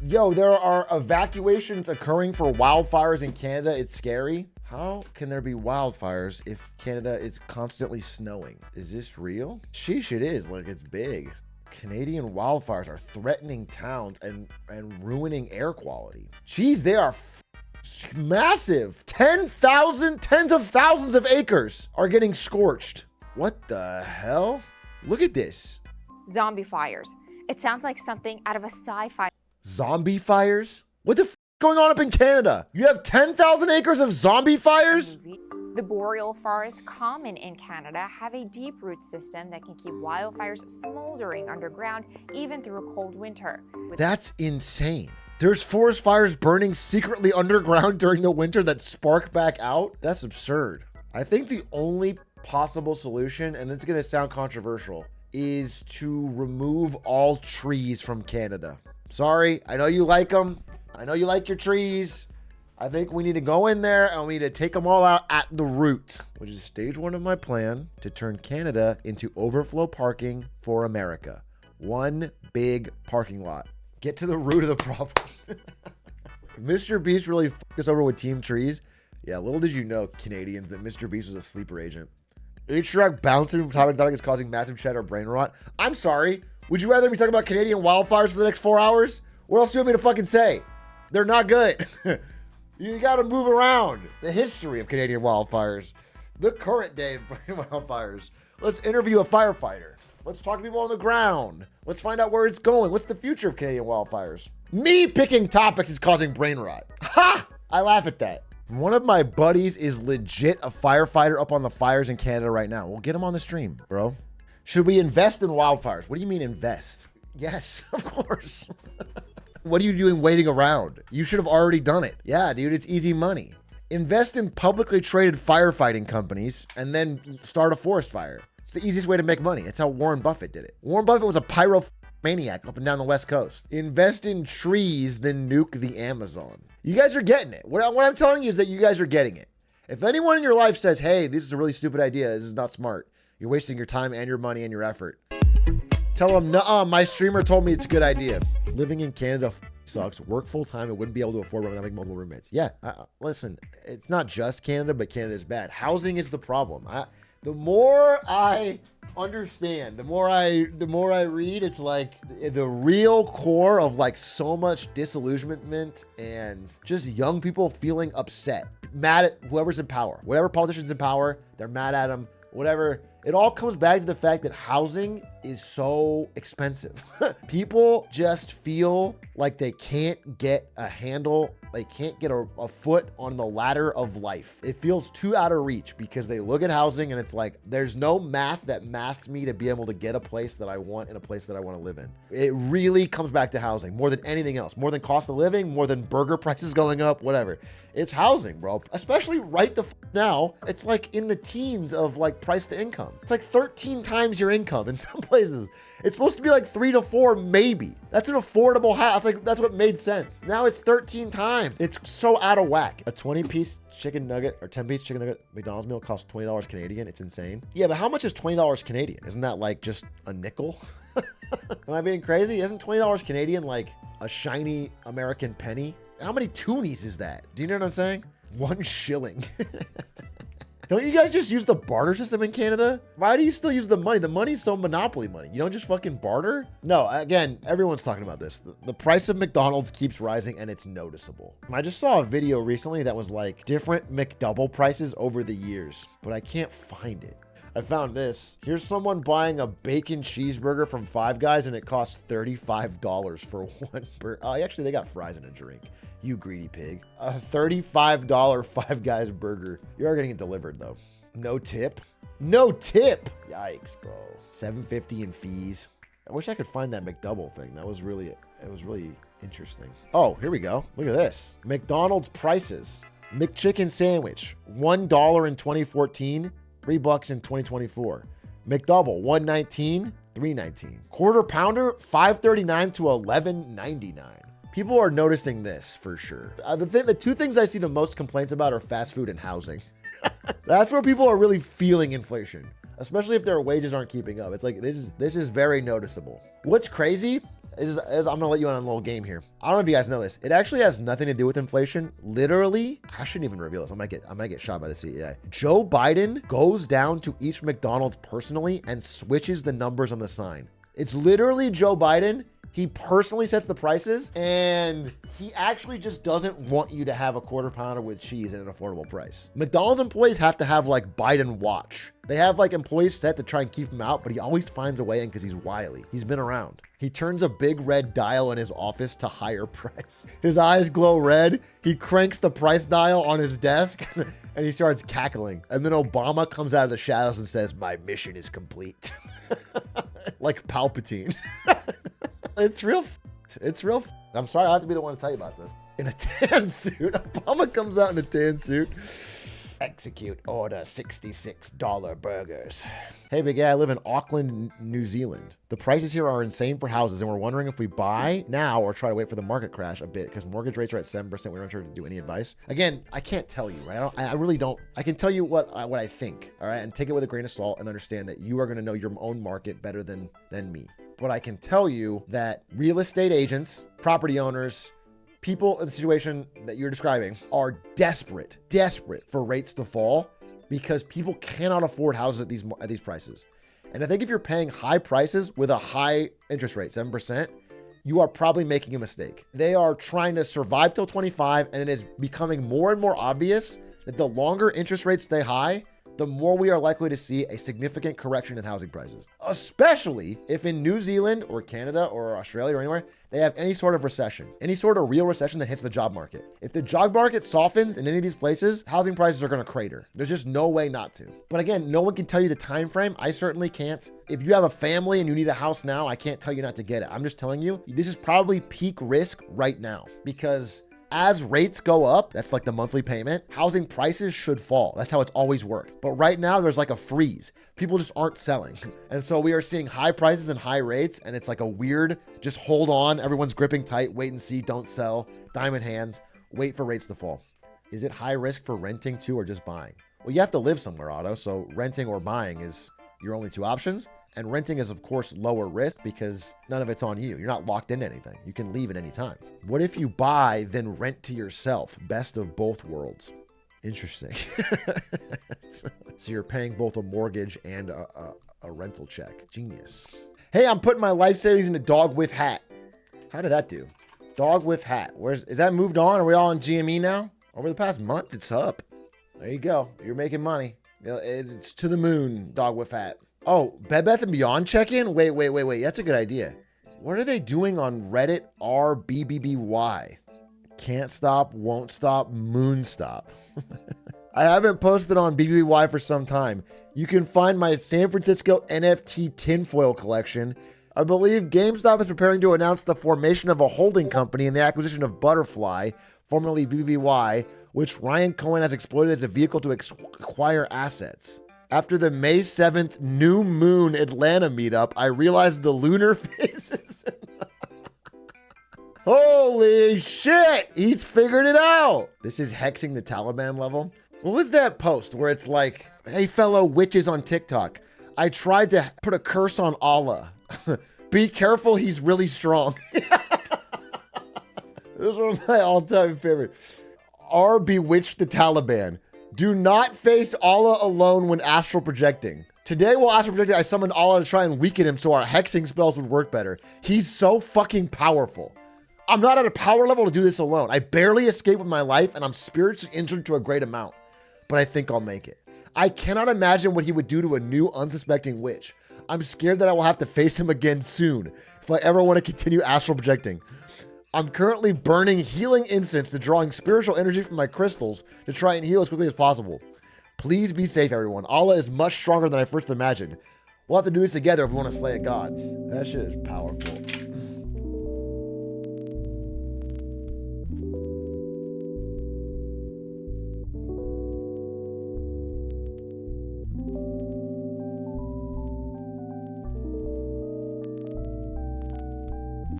Yo, there are evacuations occurring for wildfires in Canada. It's scary. How can there be wildfires if Canada is constantly snowing? Is this real? Sheesh, it is. Like, it's big. Canadian wildfires are threatening towns and ruining air quality. Jeez, they are massive. Tens of thousands of acres are getting scorched. What the hell? Look at this. Zombie fires. It sounds like something out of a sci-fi. Zombie fires? What the f going on up in Canada? You have 10,000 acres of zombie fires? The boreal forests, common in Canada, have a deep root system that can keep wildfires smoldering underground even through a cold winter. That's insane. There's forest fires burning secretly underground during the winter that spark back out? That's absurd. I think the only possible solution, and it's going to sound controversial, is to remove all trees from Canada. Sorry, I know you like them. I know you like your trees. I think we need to go in there and we need to take them all out at the root, which is stage 1 of my plan to turn Canada into overflow parking for America. One big parking lot. Get to the root of the problem. Mr. Beast really fucked us over with Team Trees. Yeah, little did you know, Canadians, that Mr. Beast was a sleeper agent. H-Track bouncing from topic to topic is causing massive cheddar brain rot. I'm sorry. Would you rather be talking about Canadian wildfires for the next 4 hours? What else do you want me to fucking say? They're not good. You gotta move around. The history of Canadian wildfires. The current day of wildfires. Let's interview a firefighter. Let's talk to people on the ground. Let's find out where it's going. What's the future of Canadian wildfires? Me picking topics is causing brain rot. Ha! I laugh at that. One of my buddies is legit a firefighter up on the fires in Canada right now. We'll get him on the stream, bro. Should we invest in wildfires? What do you mean invest? Yes, of course. What are you doing waiting around? You should have already done it. Yeah, dude, it's easy money. Invest in publicly traded firefighting companies and then start a forest fire. It's the easiest way to make money. It's how Warren Buffett did it. Warren Buffett was a pyromaniac up and down the West Coast. Invest in trees, then nuke the Amazon. You guys are getting it. What I'm telling you is that you guys are getting it. If anyone in your life says, hey, this is a really stupid idea, this is not smart, you're wasting your time and your money and your effort, tell them, nuh-uh, my streamer told me it's a good idea. Living in Canada sucks. Work full time and wouldn't be able to afford one without having multiple roommates. Yeah, listen, it's not just Canada, but Canada is bad. Housing is the problem. The more I understand, the more I read, it's like the real core of like so much disillusionment and just young people feeling upset, mad at whoever's in power, whatever politician's in power, they're mad at them, whatever. It all comes back to the fact that housing is so expensive. People just feel like they can't get a handle. They can't get a foot on the ladder of life. It feels too out of reach because they look at housing and it's like, there's no math that maths me to be able to get a place that I want in a place that I want to live in. It really comes back to housing more than anything else, more than cost of living, more than burger prices going up, whatever. It's housing, bro. Especially right the now. It's like in the teens of like price to income. It's like 13 times your income in some places. It's supposed to be like 3 to 4, maybe. That's an affordable house. Like, that's what made sense. Now it's 13 times. It's so out of whack. A 20-piece chicken nugget or 10-piece chicken nugget McDonald's meal costs $20 Canadian. It's insane. Yeah, but how much is $20 Canadian? Isn't that like just a nickel? Am I being crazy? Isn't $20 Canadian like a shiny American penny? How many toonies is that? Do you know what I'm saying? 1 shilling. Don't you guys just use the barter system in Canada? Why do you still use the money? The money's so monopoly money. You don't just fucking barter? No, again, everyone's talking about this. The price of McDonald's keeps rising and it's noticeable. I just saw a video recently that was like different McDouble prices over the years, but I can't find it. I found this. Here's someone buying a bacon cheeseburger from Five Guys and it costs $35 for one burger. Oh, actually, they got fries and a drink. You greedy pig. A $35 Five Guys burger. You are getting it delivered though. No tip? No tip! Yikes, bro. $7.50 in fees. I wish I could find that McDouble thing. It was really interesting. Oh, here we go. Look at this. McDonald's prices. McChicken sandwich, $1 in 2014. $3 in 2024. McDouble, $1.19, $3.19. Quarter pounder, $5.39 to $11.99. People are noticing this for sure. The 2 things I see the most complaints about are fast food and housing. That's where people are really feeling inflation, especially if their wages aren't keeping up. It's like, this is very noticeable. What's crazy I'm gonna let you on a little game here. I don't know if you guys know this. It actually has nothing to do with inflation. Literally, I shouldn't even reveal this. I might get shot by the CEA. Joe Biden goes down to each McDonald's personally and switches the numbers on the sign. It's literally Joe Biden. He personally sets the prices, and he actually just doesn't want you to have a quarter pounder with cheese at an affordable price. McDonald's employees have to have like Biden watch. They have like employees set to try and keep him out, but he always finds a way in because he's wily. He's been around. He turns a big red dial in his office to higher price. His eyes glow red. He cranks the price dial on his desk and he starts cackling. And then Obama comes out of the shadows and says, "My mission is complete." Like Palpatine. It's real. I'm sorry, I have to be the one to tell you about this. In a tan suit, Obama comes out in a tan suit. Execute order $66 burgers. Hey, big guy, I live in Auckland, New Zealand. The prices here are insane for houses, and we're wondering if we buy now or try to wait for the market crash a bit because mortgage rates are at 7%. We're not sure to do any advice. Again, I can't tell you, right? I really don't. I can tell you what I think, all right? And take it with a grain of salt and understand that you are going to know your own market better than me. But I can tell you that real estate agents, property owners, people in the situation that you're describing are desperate for rates to fall because people cannot afford houses at these prices. And I think if you're paying high prices with a high interest rate, 7%, you are probably making a mistake. They are trying to survive till 25, and it is becoming more and more obvious that the longer interest rates stay high, the more we are likely to see a significant correction in housing prices, especially if in New Zealand or Canada or Australia or anywhere, they have any sort of recession, any sort of real recession that hits the job market. If the job market softens in any of these places, housing prices are going to crater. There's just no way not to. But again, no one can tell you the time frame. I certainly can't. If you have a family and you need a house now, I can't tell you not to get it. I'm just telling you, this is probably peak risk right now because as rates go up, that's like the monthly payment, housing prices should fall. That's how it's always worked. But right now there's like a freeze. People just aren't selling. And so we are seeing high prices and high rates. And it's like a weird, just hold on. Everyone's gripping tight, wait and see, don't sell, diamond hands, wait for rates to fall. Is it high risk for renting too, or just buying? Well, you have to live somewhere, Otto. So renting or buying is your only two options. And renting is, of course, lower risk because none of it's on you. You're not locked into anything. You can leave at any time. What if you buy, then rent to yourself? Best of both worlds. Interesting. So you're paying both a mortgage and a rental check. Genius. Hey, I'm putting my life savings in a dog with hat. How did that do? Dog with hat. Is that moved on? Are we all on GME now? Over the past month, it's up. There you go. You're making money. It's to the moon, dog with hat. Oh, Bed Bath & Beyond check-in? Wait. That's a good idea. What are they doing on Reddit RBBBY? Can't stop, won't stop, moon stop. I haven't posted on BBBY for some time. You can find my San Francisco NFT tinfoil collection. I believe GameStop is preparing to announce the formation of a holding company and the acquisition of Butterfly, formerly BBBY, which Ryan Cohen has exploited as a vehicle to acquire assets. After the May 7th New Moon Atlanta meetup, I realized the lunar phases. Holy shit! He's figured it out! This is hexing the Taliban level. What was that post where it's like, hey, fellow witches on TikTok, I tried to put a curse on Allah. Be careful, he's really strong. This is one of my all-time favorite. R bewitched the Taliban. Do not face Allah alone when astral projecting. Today while astral projecting, I summoned Allah to try and weaken him so our hexing spells would work better. He's so fucking powerful. I'm not at a power level to do this alone. I barely escaped with my life and I'm spiritually injured to a great amount. But I think I'll make it. I cannot imagine what he would do to a new unsuspecting witch. I'm scared that I will have to face him again soon if I ever want to continue astral projecting. I'm currently burning healing incense to drawing spiritual energy from my crystals to try and heal as quickly as possible. Please be safe, everyone. Allah is much stronger than I first imagined. We'll have to do this together if we want to slay a god. That shit is powerful.